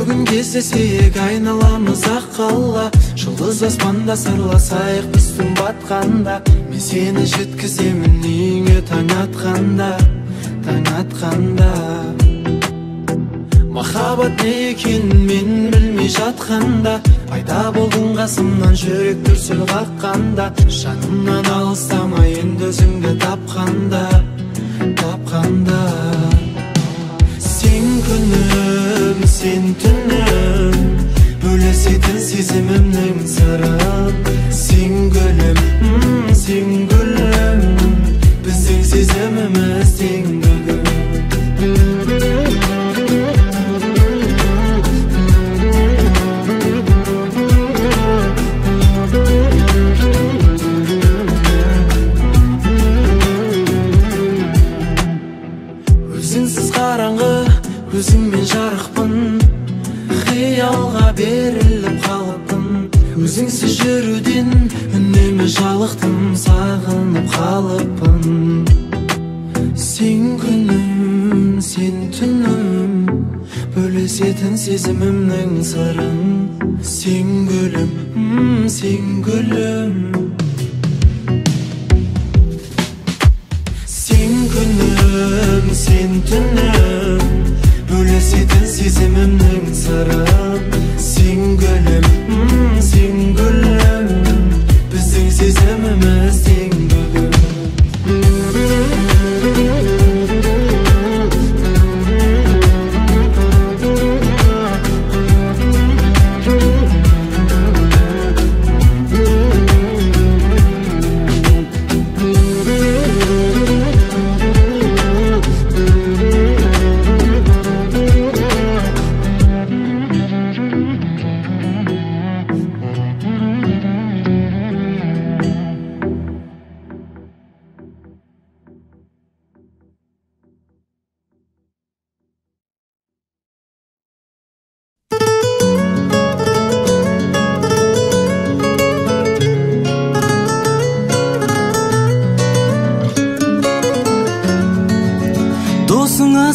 күн кездесек айналамыз ақ қала, жұлдыз аспанда сырласайық біз түн батқанда. Мен сені жеткіземін үйіңе таң атқанда, таң атқанда. Махаббат не екенін мен білмей жатқанда, пайда болдың қасымнан жүрек дүрсіл қаққанда. Жанымнан алыстамай енді өзіңді тапқанда, тапқанда. Сен күнім, сен түнім, бөлісетін сезімімнің сырын. Сен гүлім, сен гүлім, біздің сезіміміз тең бүгін. Өзіңмен жарықпын, қиялға беріліп қалыппын. Өзіңсіз жүруден үнемі жалықтым, сағынып қалыппын. Сен күнім, сен түнім, бөлісетін сезімімнің сырын. Сен гүлім, сен гүлім. Сен күнім, сен түнім, бөлісетін сезімімнің сырын. Сен гүлім, сен гүлім, біздің сезіміміз тең бүгін.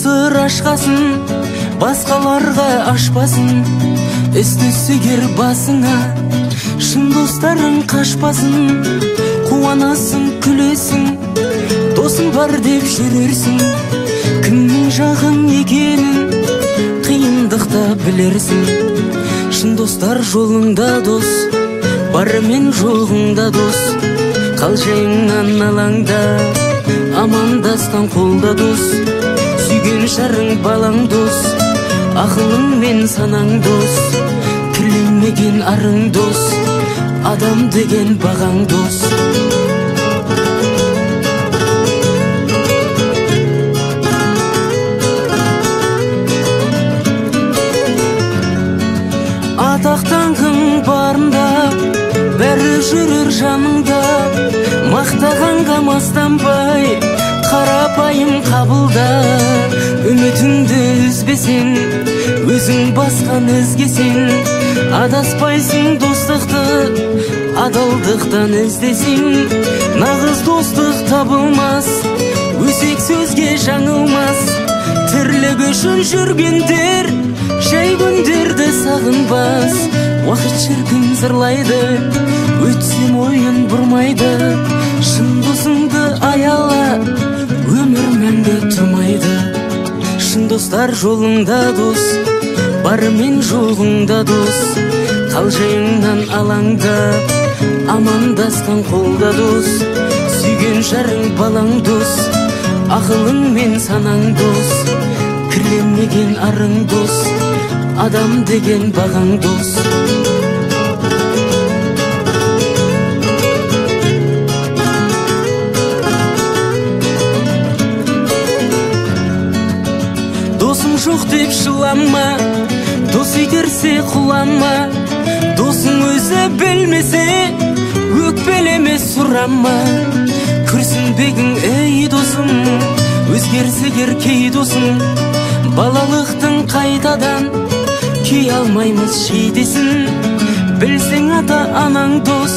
Сыр ашқасын, басқаларға ашпасын. Із-түссігер басыңа, шын достарың қашпасын. Қуанасың, күлесің, досың бар деп жүрерсің. Кімнің жағың екенін қиындықта білерсің. Шын достар жолыңда дос, бары мен жоғыңда дос. Қалжыңнан алаңда, амандасқан қолда дос. Сүйген жарың балаң дос, ақылың мен санаң дос. Кірлемеген арың дос, адам деген бағаң дос. Атақтанғың барында, бәрі жүрір жаныңда. Мақтағанға мастанбай, қарапайым қабылда. Үмітіңді үзбесең, өзің басқан ізгесең. Адаспайсың достықты, адалдықтан іздесең. Нағыз достық табылмас, өсек сөзге жаңылмас. Тірлік үшін жүргендер жай күндерді сағынбас. Уақыт шіркін зырлайды, өтсем ойын бұрмайды. Шын досыңды аяла, өмір мәңгі тұрмайды. Шын достар жолыңда дос, бары мен жоғыңда дос. Қалжыңнан алаңда, амандасқан қолда дос. Сүйген жарың балаң дос, ақылың мен санаң дос. Кірлемеген арың дос, адам деген бағаң дос. Досым жоқ деп жылама, дос итерсе құлама. Досың өзі білмесе, өкпелеме сұрама. Күрсінбегің ей досым, өзгерсегер кей досым. Балалықтың қайтадан кей алмаймыз шейдесін. Білсең ата анаң дос,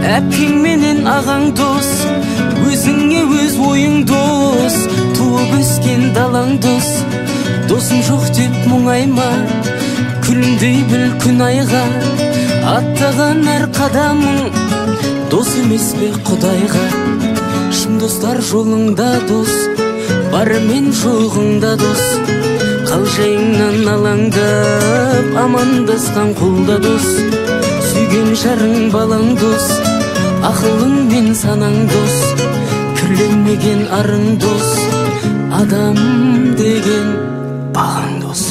әпкең менен ағаң дос. Өзіңе өз ойың дос, туып өскен далаң дос. Досым жоқ деп мұңайма, Күлімдей біл күн айға аттаған әр қадамың дос емес пе Құдайға. Шын достар жолыңда дос, бары мен жоғыңда дос. Қалжайыңнан алаңдап амандасқан қолда дос. Сүйген жарың балаң дос, ақылың мен санаң дос. Кірленмеген арың дос, адам деген бағаң дос.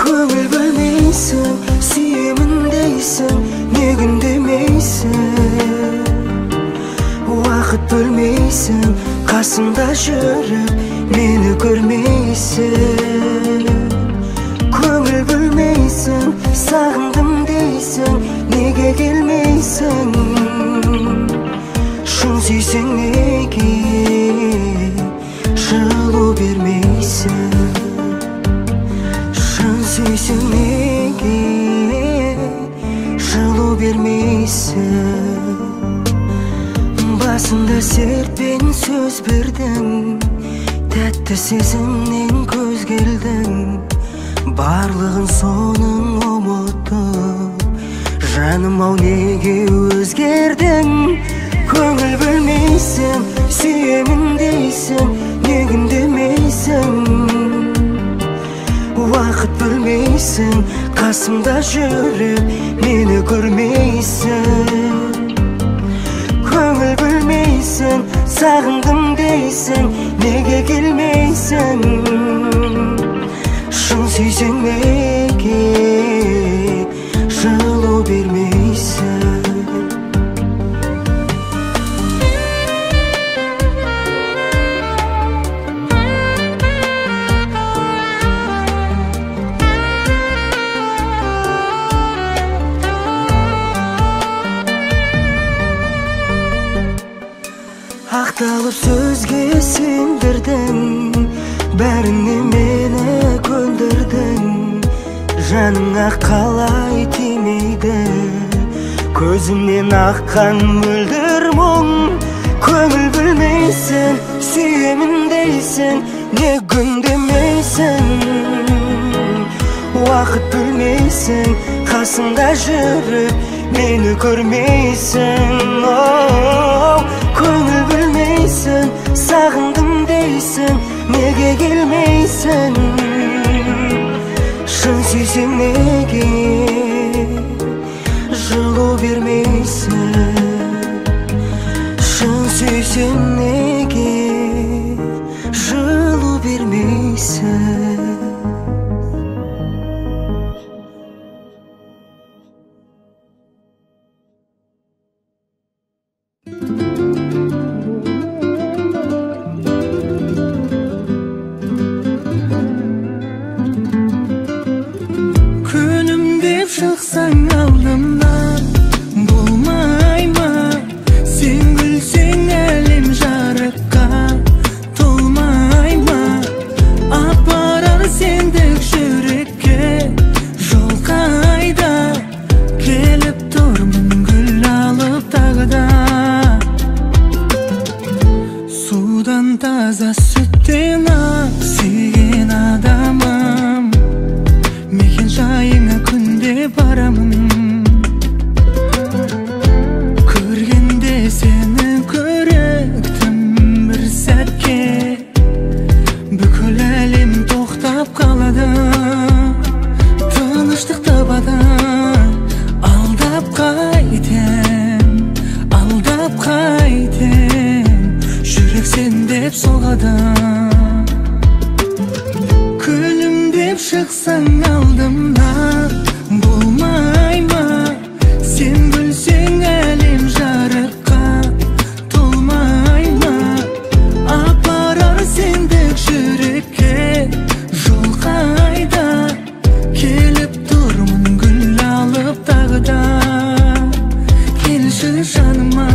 Көңіл бөлмейсің, сүйемін дейсің, неге үндемейсің? Уақыт бөлмейсің, қасымда жүріп, мені көрмейсің. Көңіл бөлмейсің, сағындым дейсің, неге келмейсің? Шын сүйсең неге жылу бермейсің? Сүйсең неге жылу бермейсің? Басында сертпен сөз бердің, тәтті сезімнен көз келдің. Барлығын соның ұмытып, жаным ау неге өзгердің? Көңіл бөлмейсің, сүйемін дейсің, неге үндемейсің? Уақыт бөлмейсің, қасымда жүріп, мені көрмейсің. Көңіл бөлмейсің, сағындым дейсің, неге келмейсің? Шын сүйсең неге жылу бермейсің? Ақталып сөзге сендірдің, бәріне мені көндірдің. Жаныңа қалай тимейді, көзімнен аққан мөлдір мұң. Көңіл бөлмейсің, сүйемін дейсің, неге үндемейсің? Уақыт бөлмейсің, қасымда жүріп, мені көрмейсің. Көңіл бөлмейсің, сағындым дейсің, неге келмейсің? Шын сүйсең неге жылу бермейсің? Шын сүйсең неге жылу бермейсің? Шықсаң алдымнан, болмай ма? Сен күлсең әлем жарыққа толмай ма? Апарар сендік жүрекке жол қайда? Келіп тұрмын гүл алып тағыда. Судан таза сүттен ақ сүйген адамым, мекен жайыңа күнде барамын. Көргенде сені көріктім бір сәтке, бүкіл әлем тоқтап қалады. Тыныштық табады, алдап қайтем, алдап қайтем. Жүрек сен деп соғады. Күлімдеп шықсаң алдымнан, болмай ма? Сен күлсең әлем жарыққа толмай ма? Апарар сендік жүрекке жол қайда? Келіп тұрмын гүл алып тағыда. Келші жаныма,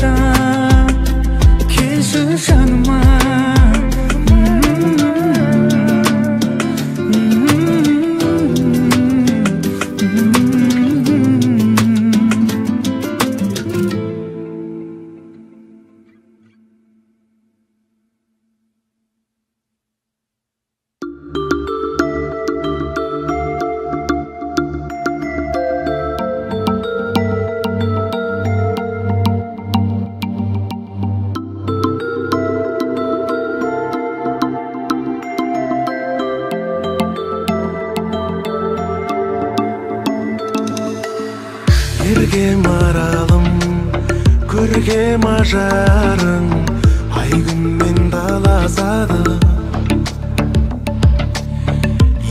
да келші жаныма. Еркем аралым, көркем ажарың, ай күнмен таласады.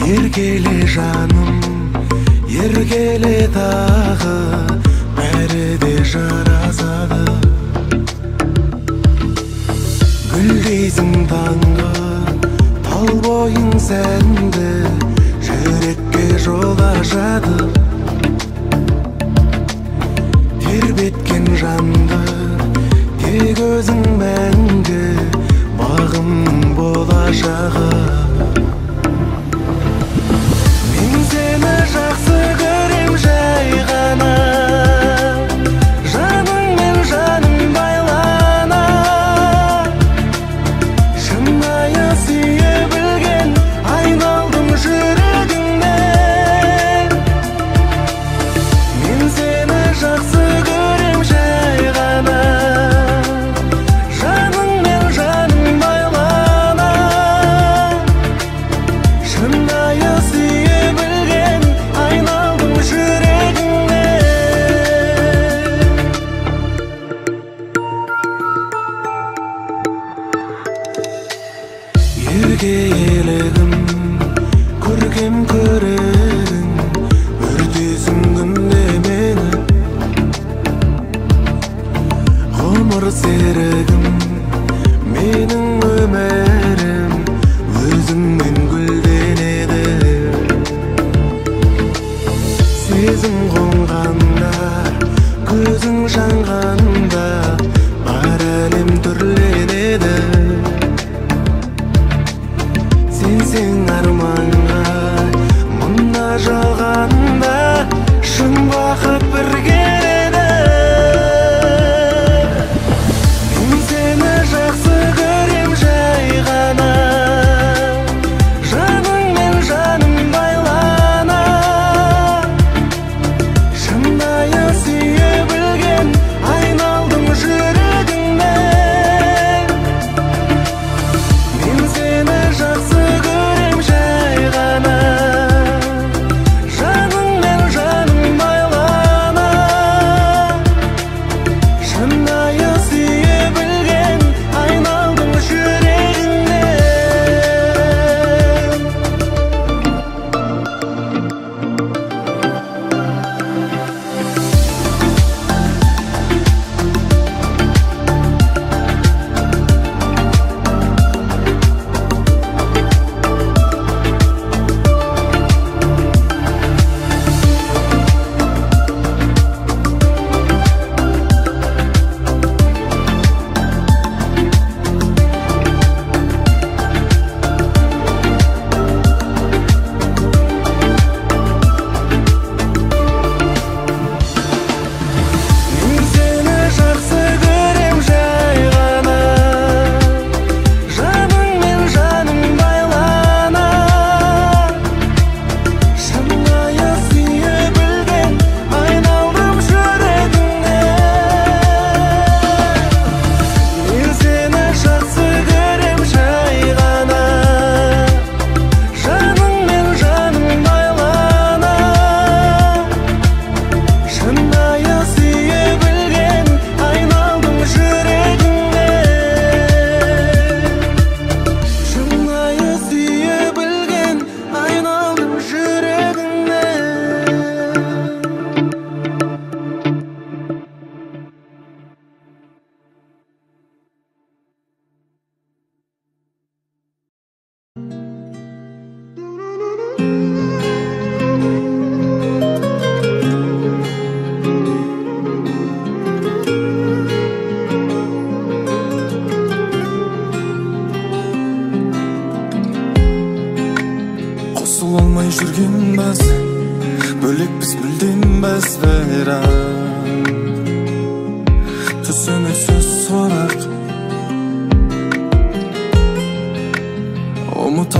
Еркеле жаным, еркеле тағы, бәрі де жарасады. Гүлдейсің таңғы, тал бойың сәнді, жүрекке жол ашады. Тербеткен жанды, тек өзің мәңгі, бағым болашағы. Мен сені жақсы көрем жай ғана, жаныңмен жаным байлана. Шынайы сүйе білген, айналдым жүрегіңнен. Мен сені жақсы көрем жай ғана, жаныңмен жаным байлана. Шынайы сүйе білген, айналдым жүрегіңнен. Еркелігім, көркем көрерің, өртесің күнде мені. Ғұмыр серігім, менің өмірім, өзіңмен гүлденеді. Сезім қонғанда, көзің жанғанда, бар әлем түрленеді. Сенсең арманға, мұнда жалғанда, шын бақыт бір келеді. Мен сені жақсы көрем жай ғана, жаныңмен жаным байлана. Шынайы сүйе білген, айналдым жүрегіңнен.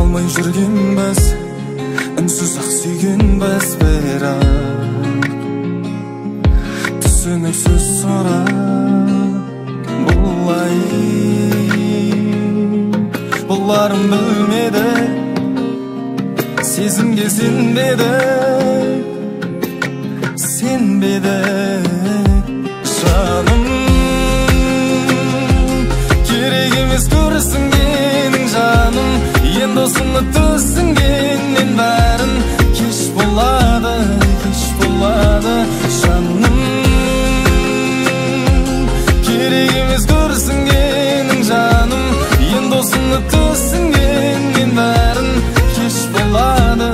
алмай жүргенбіз, үнсіз ақ сүйгенбіз, бірақ түсініксіз сұрап бұлай бұларым білмеді, сезімге сенбеді жаным. Керек емес көрсінгенің жаным, енді осыны түсінгеннен бәрін кеш болады жаным. Керек емес көрсінгенің жаным, енді осыны түсінгеннен бәрін кеш болады.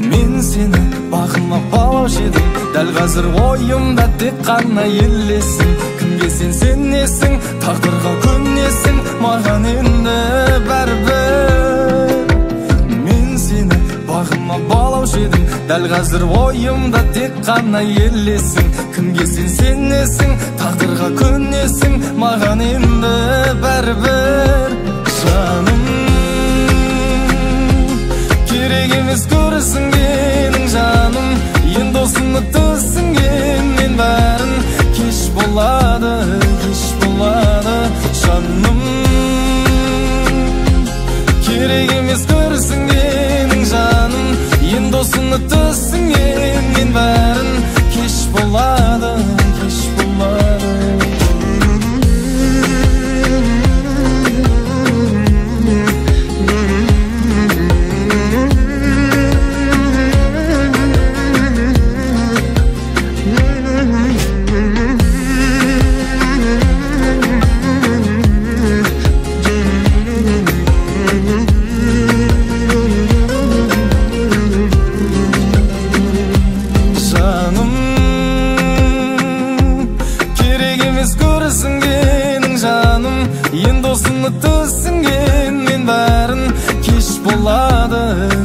Мен сені бағыма балаушы едім, дәл қазір ойымда тек қана елесің. Кімге сен сенесің, тағдырға көнесің, маған енді бәрібір. Мен сені бағыма балаушы едім, дәл қазір ойымда тек қана елесің. Кімге сен сенесің, тағдырға көнесің, маған енді бәрібір жаным. Керек емес көрсінгенің жаным, енді осыны түсінгеннен бәрін кеш болады жаным. Керек емес көрсінгенің жаным, енді осыны түсінгеннен бәрін кеш болады. Енді осыны түсінгенмен бәрін кеш болады.